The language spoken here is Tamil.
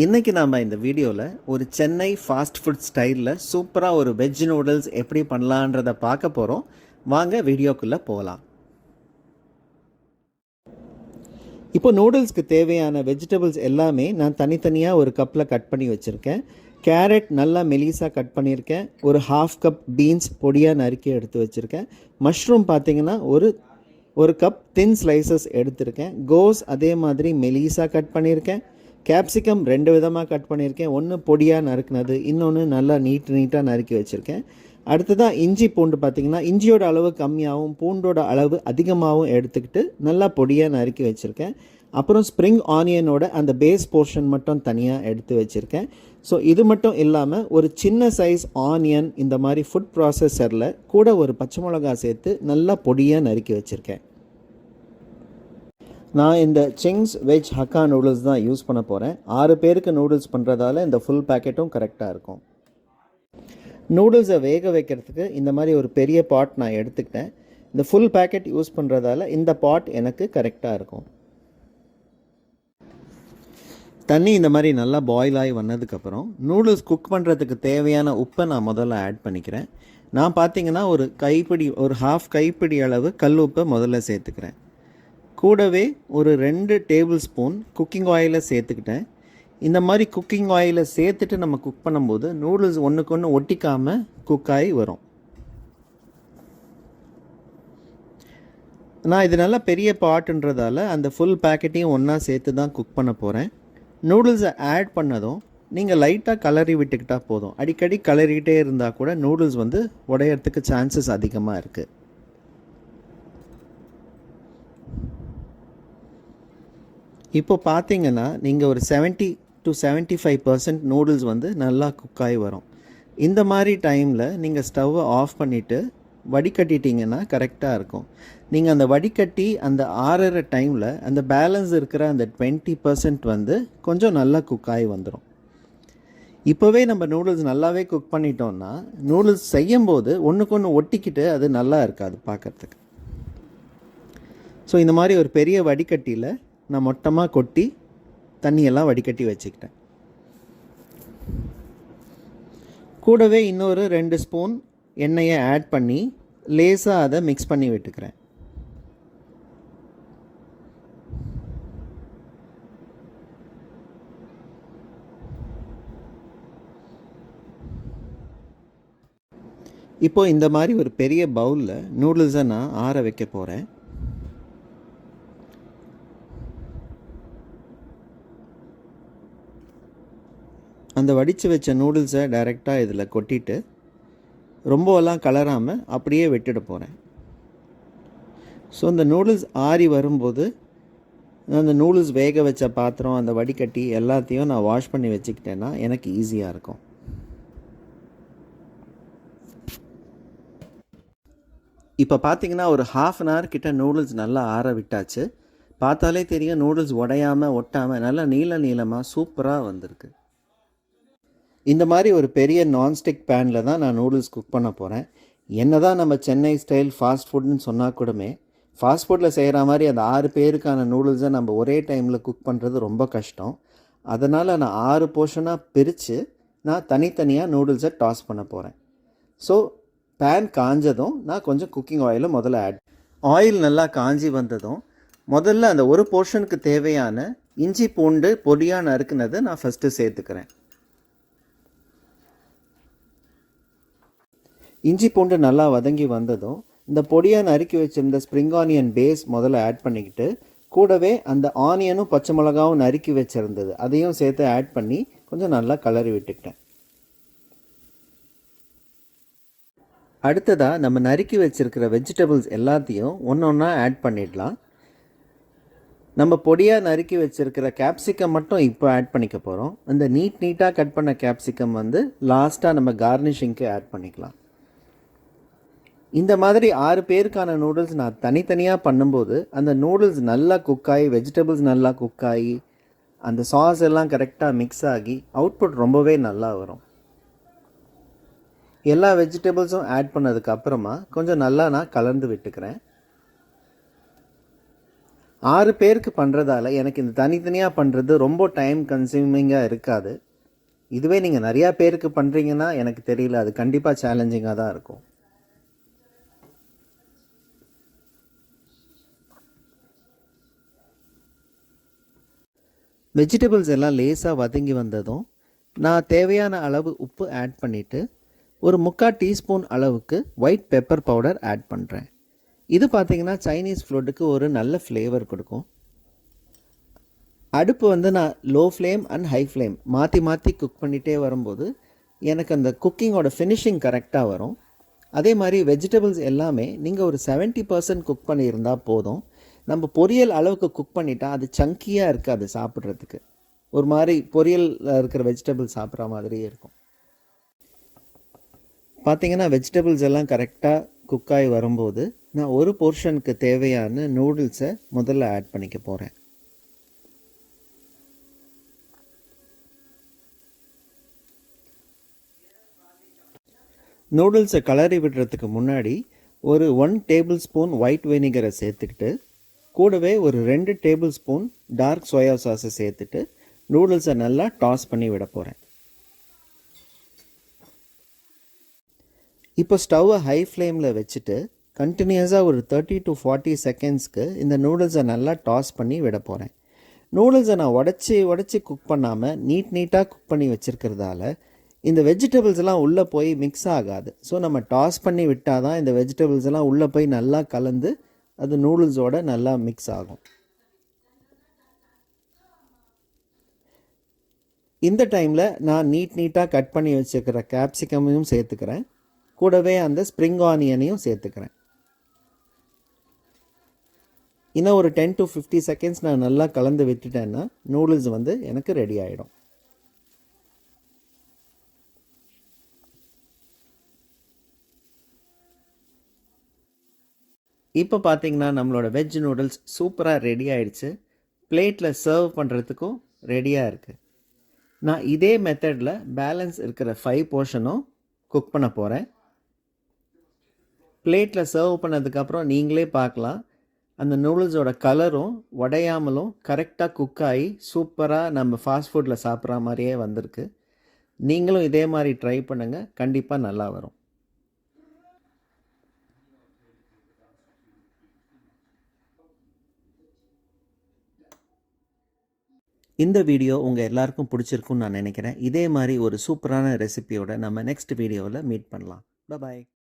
இன்றைக்கி நாம் இந்த வீடியோவில் ஒரு சென்னை ஃபாஸ்ட் ஃபுட் ஸ்டைலில் சூப்பராக ஒரு வெஜ் நூடுல்ஸ் எப்படி பண்ணலான்றதை பார்க்க போகிறோம். வாங்க வீடியோக்குள்ளே போகலாம். இப்போ நூடுல்ஸ்க்கு தேவையான வெஜிடபிள்ஸ் எல்லாமே நான் தனித்தனியாக ஒரு கப்பில் கட் பண்ணி வச்சுருக்கேன். கேரட் நல்லா மெலிசாக கட் பண்ணியிருக்கேன். ஒரு ஹாஃப் கப் பீன்ஸ் பொடியாக நறுக்கி எடுத்து வச்சுருக்கேன். மஷ்ரூம் பார்த்திங்கன்னா ஒரு கப் தின் ஸ்லைசஸ் எடுத்திருக்கேன். கோஸ் அதே மாதிரி மெலிசாக கட் பண்ணியிருக்கேன். கேப்சிகம் 2 விதமாக கட் பண்ணியிருக்கேன். ஒன்று பொடியாக நறுக்குனது, இன்னொன்று நல்லா நீட்டாக நறுக்கி வச்சுருக்கேன். அடுத்ததாக இஞ்சி பூண்டு பார்த்திங்கன்னா இஞ்சியோட அளவு கம்மியாகவும் பூண்டோட அளவு அதிகமாகவும் எடுத்துக்கிட்டு நல்லா பொடியாக நறுக்கி வச்சுருக்கேன். அப்புறம் ஸ்ப்ரிங் ஆனியனோட அந்த பேஸ் போர்ஷன் மட்டும் தனியாக எடுத்து வச்சுருக்கேன். ஸோ இது மட்டும் இல்லாமல் ஒரு சின்ன சைஸ் ஆனியன் இந்த மாதிரி ஃபுட் ப்ராசஸரில் கூட ஒரு பச்சை மிளகா சேர்த்து நல்லா பொடியாக நறுக்கி வச்சுருக்கேன். நான் இந்த சிங்ஸ் வெஜ் ஹக்கா நூடுல்ஸ் தான் யூஸ் பண்ண போகிறேன். 6 பேருக்கு நூடுல்ஸ் பண்ணுறதால இந்த ஃபுல் பேக்கெட்டும் கரெக்டாக இருக்கும். நூடுல்ஸை வேக வைக்கிறதுக்கு இந்த மாதிரி ஒரு பெரிய பாட் நான் எடுத்துக்கிட்டேன். இந்த ஃபுல் பேக்கெட் யூஸ் பண்ணுறதால இந்த பாட் எனக்கு கரெக்டாக இருக்கும். தண்ணி இந்த மாதிரி நல்லா பாயில் ஆகி வந்ததுக்கப்புறம் நூடுல்ஸ் குக் பண்ணுறதுக்கு தேவையான உப்பை நான் முதல்ல ஆட் பண்ணிக்கிறேன். நான் பார்த்திங்கன்னா ஒரு ஹாஃப் கைப்பிடி அளவு கல் உப்பை முதல்ல சேர்த்துக்கிறேன். கூடவே ஒரு 2 டேபிள் ஸ்பூன் குக்கிங் ஆயிலை சேர்த்துக்கிட்டேன். இந்த மாதிரி குக்கிங் ஆயிலை சேர்த்துட்டு நம்ம குக் பண்ணும்போது நூடுல்ஸ் ஒன்றுக்கு ஒன்று ஒட்டிக்காமல் குக் ஆகி வரும். நான் இது நல்லா பெரிய பாட்டுன்றதால அந்த ஃபுல் பேக்கெட்டையும் ஒன்றா சேர்த்து தான் குக் பண்ண போகிறேன். நூடுல்ஸை ஆட் பண்ணதும் நீங்கள் லைட்டாக கலரி விட்டுக்கிட்டால் போதும். அடிக்கடி கலரிக்கிட்டே இருந்தால் கூட நூடுல்ஸ் உடையறதுக்கு சான்சஸ் அதிகமாக இருக்குது. இப்போ பார்த்தீங்கன்னா நீங்கள் ஒரு 70 to 75% நூடுல்ஸ் நல்லா குக் ஆகி வரும். இந்த மாதிரி டைமில் நீங்கள் ஸ்டவ்வை ஆஃப் பண்ணிவிட்டு வடிகட்டிட்டிங்கன்னா கரெக்டாக இருக்கும். நீங்கள் அந்த வடிகட்டி அந்த ஆறுற டைமில் அந்த பேலன்ஸ் இருக்கிற அந்த 20% கொஞ்சம் நல்லா குக் ஆகி வந்துடும். இப்போவே நம்ம நூடுல்ஸ் நல்லாவே குக் பண்ணிட்டோம்னா நூடுல்ஸ் செய்யும்போது ஒன்றுக்கு ஒன்று ஒட்டிக்கிட்டு அது நல்லா இருக்காது பார்க்குறதுக்கு. ஸோ இந்த மாதிரி ஒரு பெரிய வடிகட்டியில் நான் மொத்தமாக கொட்டி தண்ணியெல்லாம் வடிகட்டி வச்சுக்கிட்டேன். கூடவே இன்னொரு 2 ஸ்பூன் எண்ணெயை ஆட் பண்ணி லேசாக அதை மிக்ஸ் பண்ணி விட்டுக்கிறேன். இப்போது இந்த மாதிரி ஒரு பெரிய பவுலில் நூடுல்ஸை நான் ஆற வைக்க போகிறேன். அந்த வடித்து வச்ச நூடுல்ஸை டைரெக்டாக இதில் கொட்டிட்டு ரொம்பலாம் கலராமல் அப்படியே விட்டுட போகிறேன். ஸோ இந்த நூடுல்ஸ் ஆறி வரும்போது அந்த நூடுல்ஸ் வேக வச்ச பாத்திரம் அந்த வடிகட்டி எல்லாத்தையும் நான் வாஷ் பண்ணி வச்சுக்கிட்டேன்னா எனக்கு ஈஸியாக இருக்கும். இப்போ பார்த்தீங்கன்னா ஒரு ½ அன் ஹவர் கிட்ட நூடுல்ஸ் நல்லா ஆற விட்டாச்சு. பார்த்தாலே தெரியும் நூடுல்ஸ் உடையாமல் ஒட்டாமல் நல்லா நீளமாக சூப்பராக வந்திருக்கு. இந்த மாதிரி ஒரு பெரிய நான்ஸ்டிக் பேனில் தான் நான் நூடுல்ஸ் குக் பண்ண போகிறேன். என்ன தான் நம்ம சென்னை ஸ்டைல் ஃபாஸ்ட் ஃபுட்னு சொன்னால் கூடமே ஃபாஸ்ட் ஃபுட்டில் செய்கிற மாதிரி அந்த 6 பேருக்கான நூடுல்ஸை நம்ம ஒரே டைமில் குக் பண்ணுறது ரொம்ப கஷ்டம். அதனால் நான் 6 போர்ஷனாக பிரித்து நான் தனித்தனியாக நூடுல்ஸை டாஸ் பண்ண போகிறேன். ஸோ பேன் காஞ்சதும் நான் கொஞ்சம் குக்கிங் ஆயிலை முதல்ல ஆயில் நல்லா காஞ்சி வந்ததும் முதல்ல அந்த ஒரு போர்ஷனுக்கு தேவையான இஞ்சி பூண்டு பொடியாக நறுக்குனதை நான் ஃபஸ்ட்டு சேர்த்துக்கிறேன். இஞ்சி பூண்டு நல்லா வதங்கி வந்ததும் இந்த பொடியாக நறுக்கி வச்சுருந்த ஸ்ப்ரிங் ஆனியன் பேஸ் முதல்ல ஆட் பண்ணிக்கிட்டு கூடவே அந்த ஆனியனும் பச்சை மிளகாவும் நறுக்கி வச்சுருந்தது அதையும் சேர்த்து ஆட் பண்ணி கொஞ்சம் நல்லா கலரி விட்டுக்கிட்டேன். அடுத்ததாக நம்ம நறுக்கி வச்சுருக்கிற வெஜிடபிள்ஸ் எல்லாத்தையும் ஒன்றா ஆட் பண்ணிடலாம். நம்ம பொடியாக நறுக்கி வச்சுருக்கிற கேப்சிகம் மட்டும் இப்போ ஆட் பண்ணிக்க போகிறோம். அந்த நீட்டாக கட் பண்ண கேப்சிகம் லாஸ்ட்டாக நம்ம கார்னிஷிங்க்கு ஆட் பண்ணிக்கலாம். இந்த மாதிரி 6 பேருக்கான நூடுல்ஸ் நான் தனித்தனியாக பண்ணும்போது அந்த நூடுல்ஸ் நல்லா குக் ஆகி வெஜிடபிள்ஸ் நல்லா குக் ஆகி அந்த சாஸ் எல்லாம் கரெக்டாக மிக்ஸ் ஆகி அவுட்புட் ரொம்பவே நல்லா வரும். எல்லா வெஜிடபிள்ஸும் ஆட் பண்ணதுக்கப்புறமா கொஞ்சம் நல்லா நான் கலந்து விட்டுக்கிறேன். 6 பேருக்கு பண்ணுறதால எனக்கு இந்த தனித்தனியாக பண்ணுறது ரொம்ப டைம் கன்சியூமிங்காக இருக்காது. இதுவே நீங்கள் நிறையா பேருக்கு பண்ணுறீங்கன்னா எனக்கு தெரியல, அது கண்டிப்பாக சேலஞ்சிங்காக தான் இருக்கும். வெஜிடபிள்ஸ் எல்லாம் லேசாக வதங்கி வந்ததும் நான் தேவையான அளவு உப்பு ஆட் பண்ணிவிட்டு ஒரு 3/4 டீஸ்பூன் அளவுக்கு ஒயிட் பெப்பர் பவுடர் ஆட் பண்ணுறேன். இது பார்த்திங்கன்னா சைனீஸ் ஃபுட்டுக்கு ஒரு நல்ல ஃப்ளேவர் கொடுக்கும். அடுப்பு வந்து நான் low flame and high flame மாற்றி மாற்றி குக் பண்ணிகிட்டே வரும்போது எனக்கு அந்த குக்கிங்கோட ஃபினிஷிங் கரெக்டாக வரும். அதே மாதிரி வெஜிடபிள்ஸ் எல்லாமே நீங்கள் ஒரு 70% குக் பண்ணியிருந்தால் போதும். நம்ம பொரியல் அளவுக்கு குக் பண்ணிட்டா அது சங்கியாக இருக்காது, சாப்பிட்றதுக்கு ஒரு மாதிரி பொரியல் இருக்கிற வெஜிடபிள்ஸ் சாப்பிட்ற மாதிரியே இருக்கும். பார்த்திங்கன்னா வெஜிடபிள்ஸ் எல்லாம் கரெக்டாக குக் ஆகி வரும்போது நான் ஒரு போர்ஷனுக்கு தேவையான நூடுல்ஸை முதல்ல ஆட் பண்ணிக்க போகிறேன். நூடுல்ஸை கலரி விடுறதுக்கு முன்னாடி ஒரு 1 டேபிள் ஸ்பூன் ஒயிட் வினிகரை சேர்த்துக்கிட்டு கூடவே ஒரு 2 டேபிள் ஸ்பூன் டார்க் சோயா சாஸை சேர்த்துட்டு நூடுல்ஸை நல்லா டாஸ் பண்ணி விட போகிறேன். இப்போ ஸ்டவ்வை ஹை ஃப்ளேமில் வச்சுட்டு கண்டினியூஸாக ஒரு 30 to 40 செகண்ட்ஸ்க்கு இந்த நூடுல்ஸை நல்லா டாஸ் பண்ணி விட போகிறேன். நூடுல்ஸை நான் உடச்சி குக் பண்ணாமல் நீட்டாக குக் பண்ணி வச்சுருக்கிறதால இந்த வெஜிடபிள்ஸ் எல்லாம் உள்ளே போய் மிக்ஸ் ஆகாது. ஸோ நம்ம டாஸ் பண்ணி விட்டால் தான் இந்த வெஜிடபிள்ஸ் எல்லாம் உள்ளே போய் நல்லா கலந்து அது நூடுல்ஸோட நல்லா மிக்ஸ் ஆகும். இந்த டைமில் நான் நீட்டாக கட் பண்ணி வச்சுருக்கிற கேப்சிகமையும் சேர்த்துக்கிறேன். கூடவே அந்த ஸ்ப்ரிங் ஆனியனையும் சேர்த்துக்கிறேன். இன்னும் ஒரு 10 to 50 செகண்ட்ஸ் நான் நல்லா கலந்து விட்டுட்டேன்னா நூடுல்ஸ் வந்து எனக்கு ரெடி ஆகிடும். இப்போ பார்த்தீங்கன்னா நம்மளோட வெஜ் நூடுல்ஸ் சூப்பராக ரெடி ஆகிடுச்சு. பிளேட்டில் சர்வ் பண்ணுறதுக்கும் ரெடியாக இருக்குது. நான் இதே மெத்தடில் பேலன்ஸ் இருக்கிற 5 போர்ஷனும் குக் பண்ண போகிறேன். பிளேட்டில் சர்வ் பண்ணதுக்கப்புறம் நீங்களே பார்க்கலாம், அந்த நூடுல்ஸோட கலரும் உடையாமலும் கரெக்டாக குக் ஆகி சூப்பராக நம்ம ஃபாஸ்ட் ஃபுட்டில் சாப்பிட்ற மாதிரியே வந்திருக்கு. நீங்களும் இதே மாதிரி ட்ரை பண்ணுங்கள், கண்டிப்பாக நல்லா வரும். இந்த வீடியோ உங்கள் எல்லாருக்கும் பிடிச்சிருக்குன்னு நான் நினைக்கிறேன். இதே மாதிரி ஒரு சூப்பரான ரெசிபியோட நம்ம நெக்ஸ்ட் வீடியோவில் மீட் பண்ணலாம். பாய்.